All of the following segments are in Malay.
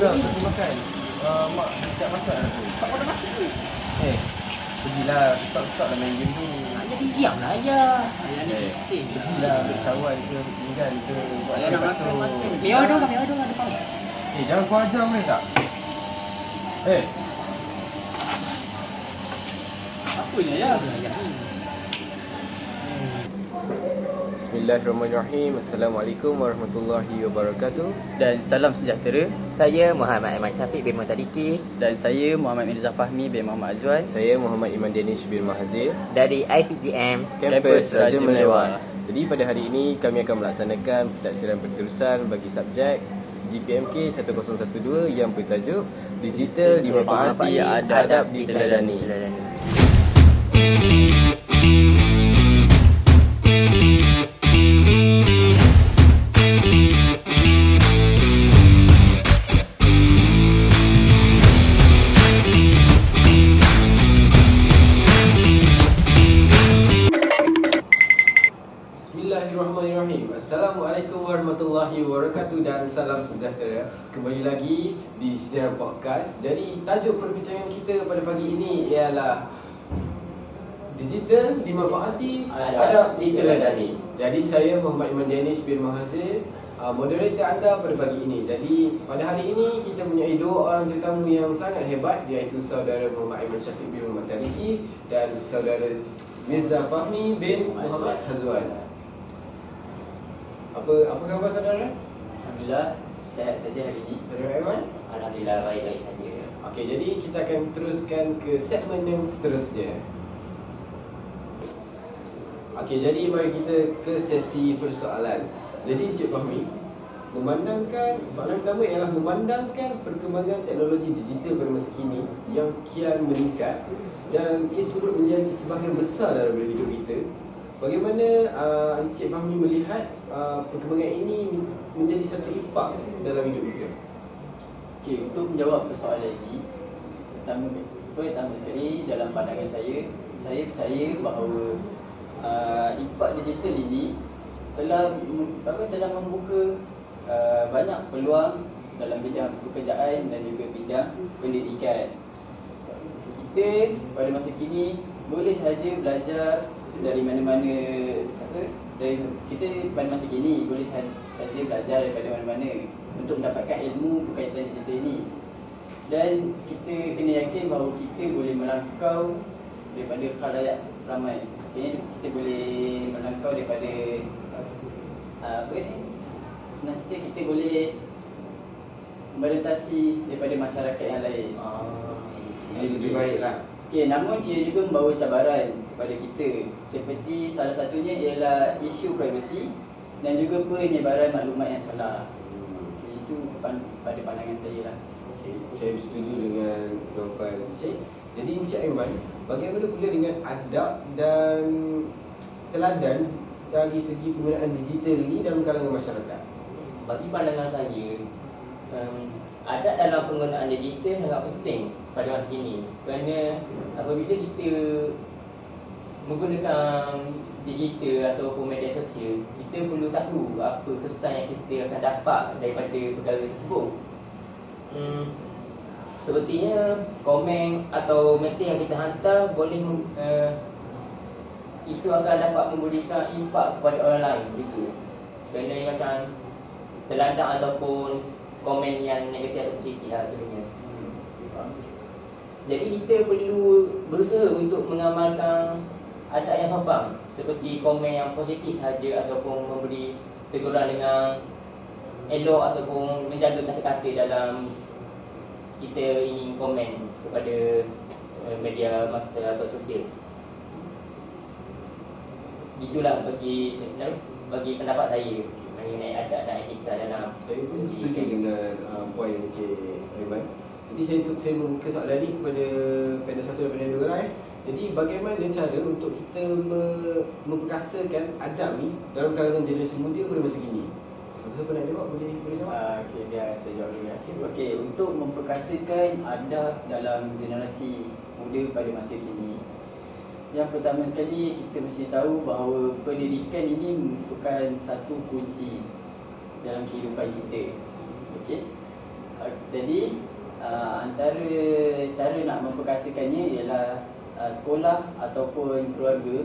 Dah, pergi makan. Mak siap masak dah tu. Tak pada masak ke? Pergilah, stop lah main game tu. Jadi diamlah ayah. Ayah ni bising. Pergilah berkawan ke, tinggal ke. Buat Ayah nak apa makan, tu. makan. Kami order depan. Jangan kau ajar boleh tak? Apa ni ayah? Ayah ni. Bismillahirrahmanirrahim. Assalamualaikum warahmatullahi wabarakatuh. Dan salam sejahtera. Saya Muhammad Aiman Syafiq bin Mutadiki Dan saya Muhammad Mirza Fahmi bin Muhammad Azwan Saya Muhammad Iman Danish bin Mahazir, dari IPGM. Kampus Raja Raja Melewah. Melewah. Jadi pada hari ini kami akan melaksanakan pentadsiran berterusan bagi subjek GPMK 1012 yang bertajuk Digital Dimanfaati, Adab Diteladani. Bismillahirrahmanirrahim. Assalamualaikum warahmatullahi wabarakatuh dan salam sejahtera. Kembali lagi di Siaran Podcast. Jadi tajuk perbincangan kita pada pagi ini ialah Digital Dimanfaati, Adab Diteladani. Jadi saya Muhammad Iman Danish bin Mahazir, moderator anda pada pagi ini. Jadi pada hari ini kita mempunyai dua orang tetamu yang sangat hebat, iaitu saudara Muhammad Aiman Syafiq bin Muhammad Tariki dan saudara Mirza Fahmi bin Muhammad Hazwan. Apa khabar saudara? Alhamdulillah, sihat saja hari ini. Saudara Aiman? Alhamdulillah, baik-baik saja. Okey, jadi kita akan teruskan ke segmen yang seterusnya. Okey, jadi mari kita ke sesi persoalan. Jadi Encik Fahmi, soalan pertama ialah memandangkan perkembangan teknologi digital pada masa kini yang kian meningkat dan ia turut menjadi sebahagian besar dalam hidup kita. Bagaimana Encik Fahmi melihat perkembangan ini menjadi satu impak dalam hidup kita? Okey, untuk menjawab persoalan ini, pertama sekali dalam pandangan saya percaya bahawa impak digital ini telah membuka banyak peluang dalam bidang pekerjaan dan juga bidang pendidikan. Kita pada masa kini boleh sahaja belajar dari mana-mana, kita pada masa kini boleh sahaja belajar daripada mana-mana untuk mendapatkan ilmu berkaitan digital ini. Dan kita kena yakin bahawa kita boleh melangkau daripada khalayak ramai. Kita boleh melangkau daripada senang cerita kita boleh melintasi daripada masyarakat yang lain. Jadi lebih baiklah. Okey, namun ia juga membawa cabaran kepada kita. Seperti salah satunya ialah isu privasi dan juga penyebaran maklumat yang salah. Itu pada pandangan saya lah. Okey, saya setuju dengan jawapan Encik. Jadi Encik Aiman, bagaimana pula dengan adab dan teladan dari segi penggunaan digital ini dalam kalangan masyarakat? Bagi pandangan saya, adab dalam penggunaan digital sangat penting pada masa kini. Kerana apabila kita menggunakan digital ataupun media sosial, kita perlu tahu apa kesan yang kita akan dapat daripada perkara tersebut. Sepertinya komen atau mesej yang kita hantar boleh itu akan dapat memberikan impak kepada orang lain juga. Kerana macam terladang ataupun komen yang negatif atau positif lah sebenarnya. Jadi kita perlu berusaha untuk mengamalkan adab yang sopan, seperti komen yang positif sahaja ataupun memberi teguran dengan elok ataupun menjaga kata-kata dalam kita ingin komen kepada media massa atau sosial. Gitulah bagi pendapat saya mengenai adab dan etika dalam. Saya pun setuju dengan poin Encik Aiman. Jadi saya membuka soalan ni kepada panel satu dan panel 2 lah. Jadi bagaimana cara untuk kita memperkasakan adab ni dalam kalangan generasi muda pada masa kini? Siapa nak jawab? Boleh jawab? Okey, biar saya jawab dulu. Okey, untuk memperkasakan adab dalam generasi muda pada masa kini, yang pertama sekali kita mesti tahu bahawa pendidikan ini merupakan satu kunci dalam kehidupan kita. Okey. Jadi antara cara nak memperkasakannya ialah sekolah ataupun keluarga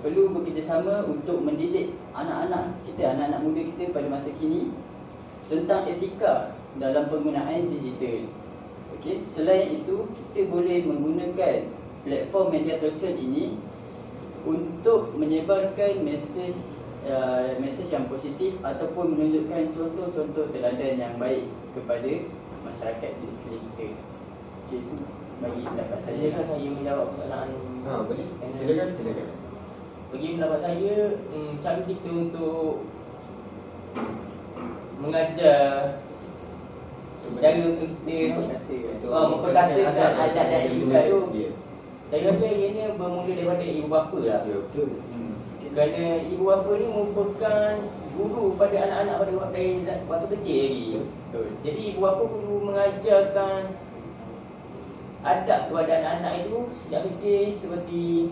perlu bekerjasama untuk mendidik anak-anak kita, anak-anak muda kita pada masa kini tentang etika dalam penggunaan digital. Okey, selain itu kita boleh menggunakan platform media sosial ini untuk menyebarkan mesej yang positif ataupun menunjukkan contoh-contoh teladan yang baik kepada masyarakat di sekeliling kita. Okey, itu bagi pendapat saya. Adakah saya menjawab soalan? Boleh. Silakan. Bagi pendapat saya, cara kita untuk mengajar, cara untuk kita memperkasakan adat dan etika tu, saya rasa ianya bermula daripada ibu bapa lah. Ya, betul. Kerana ibu bapa ni merupakan guru pada anak-anak dari waktu kecil lagi. Betul. Jadi ibu bapa perlu mengajarkan adab kepada anak-anak itu sejak kecil, seperti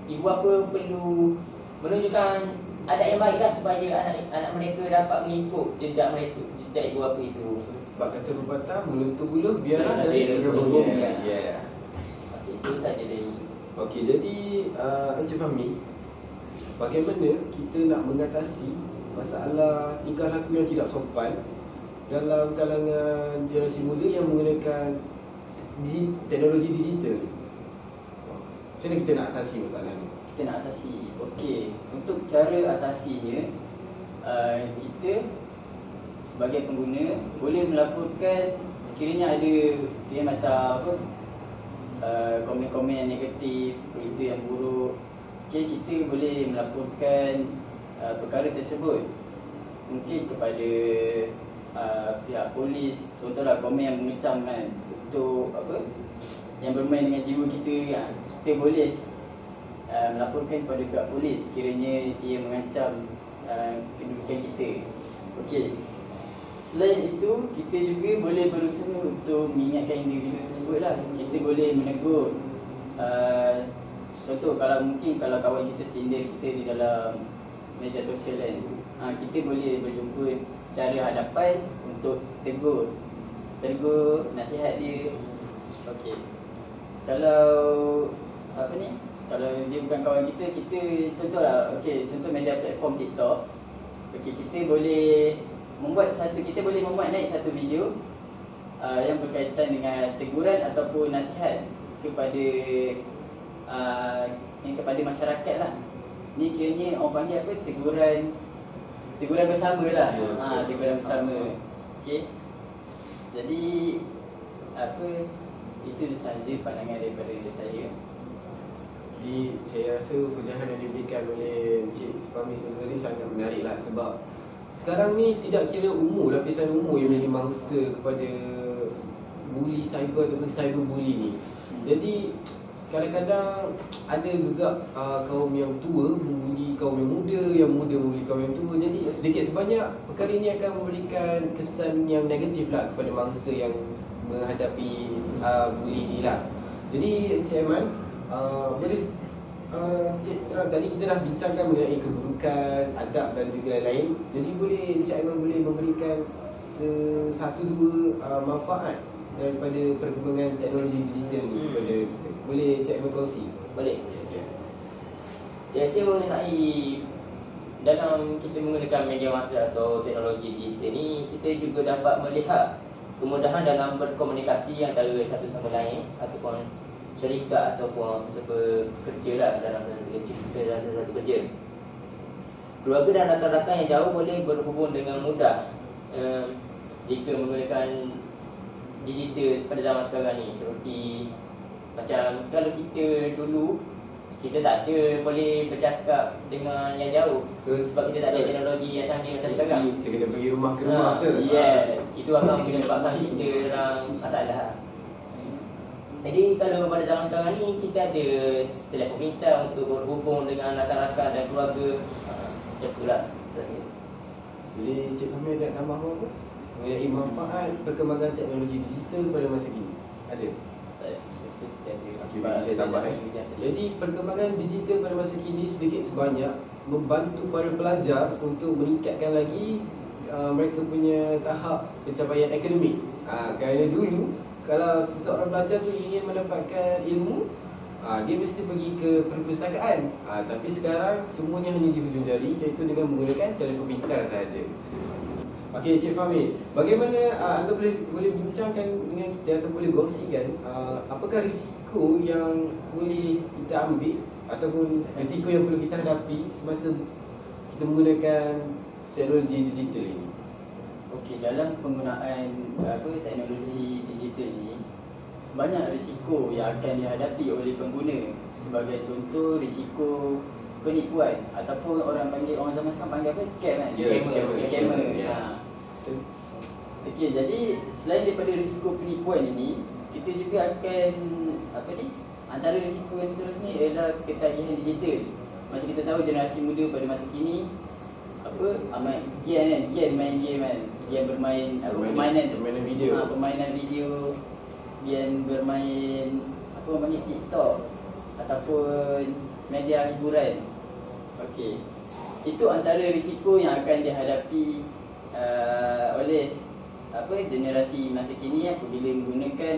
ibu bapa perlu menunjukkan adab yang baiklah supaya anak-anak mereka dapat mengikut jejak ibu bapa itu. Sebab kata pepatah, mulut tu buluh biarlah Dari dari rebung. Ya. Itu saja dari Okey, jadi Encik Fahmi, bagaimana kita nak mengatasi masalah tingkah laku yang tidak sopan dalam kalangan generasi muda yang menggunakan teknologi digital? Macam mana kita nak atasi masalah ni? Kita nak atasi. Okey, untuk cara atasinya, kita sebagai pengguna boleh melaporkan sekiranya ada macam apa, komen-komen yang negatif, berita yang buruk. Okey, kita boleh melaporkan perkara tersebut mungkin kepada pihak polis. Contohlah komen yang mengecam kan, untuk apa, yang bermain dengan jiwa kita, kita boleh melaporkan kepada pihak polis sekiranya ia mengancam kedudukan kita. Okey. Selain itu, kita juga boleh berusaha untuk mengingatkan individu tersebut lah. Kita boleh menegur. Contoh, kalau kawan kita sindir kita di dalam media sosial kan, kita boleh berjumpa secara hadapan untuk tegur, nasihat dia. Okey. Kalau kalau dia bukan kawan kita contohlah, contoh media platform TikTok. Okey, kita boleh membuat naik satu video yang berkaitan dengan teguran ataupun nasihat kepada masyarakat lah. Ni kiranya orang panggil apa, teguran bersama lah. Teguran bersama. Okey. Jadi itu sahaja pandangan daripada saya. Jadi saya rasa pencerahan yang diberikan oleh Encik Fahmi sebenarnya ni sangat menarik lah. Sebab sekarang ni tidak kira umur, lapisan umur yang menjadi mangsa kepada bully cyber ataupun cyberbully ni. Jadi kadang-kadang ada juga kaum yang tua membuli kaum yang muda, yang muda membuli kaum yang tua. Jadi sedikit sebanyak perkara ini akan memberikan kesan yang negatif lah kepada mangsa yang menghadapi bully ni lah. Jadi Encik Aiman, boleh Encik terang, tadi kita dah bincangkan mengenai keburukan, adab dan juga lain-lain. Jadi boleh Encik Aiman boleh memberikan satu dua manfaat daripada perkembangan teknologi digital ni kepada kita. Boleh Encik Aiman kongsi? boleh. Saya rasa mengenai dalam kita menggunakan media massa atau teknologi digital ni, kita juga dapat melihat kemudahan dalam berkomunikasi antara satu sama lain ataupun syarikat ataupun pekerja lah dalam satu kerja. Keluarga dan rakan-rakan yang jauh boleh berhubung dengan mudah jika menggunakan digital pada zaman sekarang ni. Seperti macam kalau kita dulu, kita tak ada boleh bercakap dengan yang jauh. Betul. Sebab kita tak ada teknologi yang canggih macam sekarang. Mesti kena pergi rumah ke rumah tu. Yes, itu akan menyebabkan kita dalam masalah. Jadi kalau pada zaman sekarang ni, kita ada telefon pintar untuk berhubung dengan rakan-rakan dan keluarga. Macam itulah rasa. Jadi Encik Fahmi nak tambah apa? Mengenai manfaat perkembangan teknologi digital pada masa kini. Ada? Saya tambah Jadi perkembangan digital pada masa kini sedikit sebanyak membantu para pelajar untuk meningkatkan lagi mereka punya tahap pencapaian akademik. Kerana dulu kalau seseorang pelajar tu ingin mendapatkan ilmu, dia mesti pergi ke perpustakaan. Tapi sekarang semuanya hanya di hujung jari, iaitu dengan menggunakan telefon pintar sahaja. Okey, Cik Fahmi, bagaimana anda boleh bincangkan dengan kita atau boleh kongsikan apakah risiko yang boleh kita ambil ataupun risiko yang perlu kita hadapi semasa kita menggunakan teknologi digital ini? Okey, dalam penggunaan teknologi digital ni, banyak risiko yang akan dihadapi oleh pengguna. Sebagai contoh, risiko penipuan ataupun orang zaman sekarang panggil apa? Scam kan? Scammer. Yes. Okey, jadi selain daripada risiko penipuan ini, kita juga akan antara risiko yang seterusnya ialah ketagihan digital. Macam kita tahu generasi muda pada masa kini main game kan. Game bermain permainan video. Permainan video, game bermain TikTok ataupun media hiburan. Okey. Itu antara risiko yang akan dihadapi oleh generasi masa kini apabila menggunakan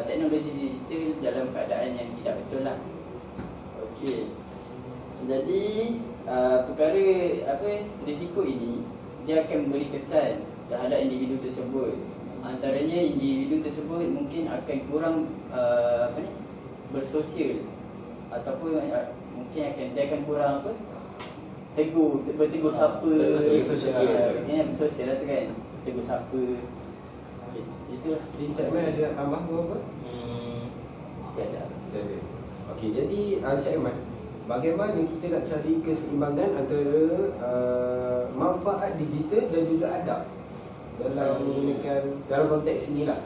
teknologi digital dalam keadaan yang tidak betul lah. Okey. Jadi perkara risiko ini dia akan memberi kesan terhadap individu tersebut. Antaranya individu tersebut mungkin akan kurang bersosial ataupun mungkin dia akan kurang bertegur sapa, bersosial lah tu kan, bertegur sapa. Okay, itulah. Cik Iman ada nak tambah apa? Tiada. Okey, jadi Cik Iman, bagaimana kita nak cari keseimbangan antara manfaat digital dan juga adab dalam menggunakan dalam konteks inilah?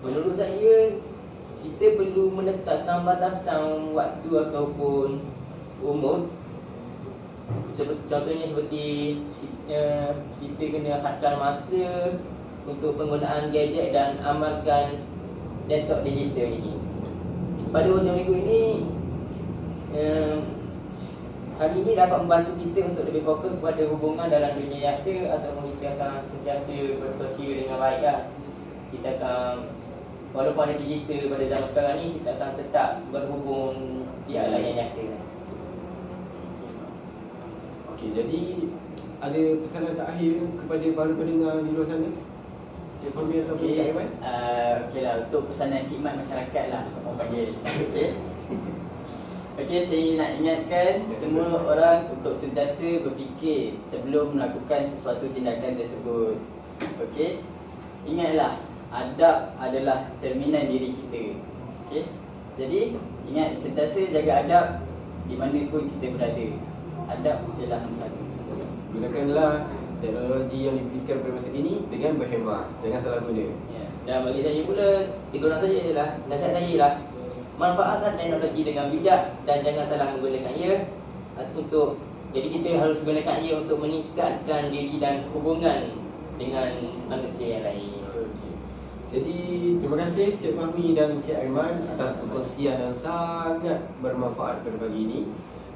Menurut saya, kita perlu menetapkan batasan waktu ataupun umur. Contohnya seperti kita kena hadkan masa untuk penggunaan gadget dan amalkan detox digital ini. Pada hujung minggu ini, hari ini dapat membantu kita untuk lebih fokus kepada hubungan dalam dunia nyata ataupun kita akan sentiasa bersosial dengan baik lah. Kita akan, walaupun ada digital pada zaman sekarang ni, kita akan tetap berhubung di alam yang nyata. Okey, jadi ada pesanan terakhir kepada para pendengar di luar sana? Cik Fahmi ataupun Cik Iman? Okey lah, untuk pesanan khidmat masyarakat lah orang panggil. Okey, saya nak ingatkan semua orang untuk sentiasa berfikir sebelum melakukan sesuatu tindakan tersebut. Okey, ingatlah, adab adalah cerminan diri kita. Okey, jadi ingat sentiasa jaga adab di mana pun kita berada. Adab ialah nombor satu. Gunakanlah teknologi yang diberikan pada masa ini dengan berhemah, jangan salah guna. Ya. Dan bagi saya pula, teguran saya ialah, nasihat saya ialah, manfaatkan teknologi dengan bijak dan jangan salah menggunakan ia untuk, jadi kita harus gunakan ia untuk meningkatkan diri dan hubungan dengan manusia yang lain. Okay. Jadi terima kasih Cik Fahmi dan Cik Aiman atas perkongsian yang sangat bermanfaat pada pagi ini.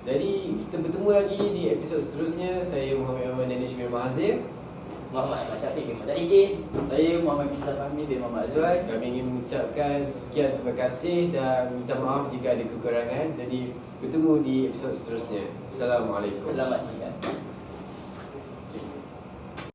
Jadi kita bertemu lagi di episod seterusnya. Saya Muhammad Iman Danish bin Mahazir, Muhammad Ahmad Syafiq bin Mutariki. Saya Muhammad Misal Fahmi bin Muhammad Azwan. Kami ingin mengucapkan sekian terima kasih dan minta maaf jika ada kekurangan. Jadi bertemu di episod seterusnya. Assalamualaikum. Selamat tinggal.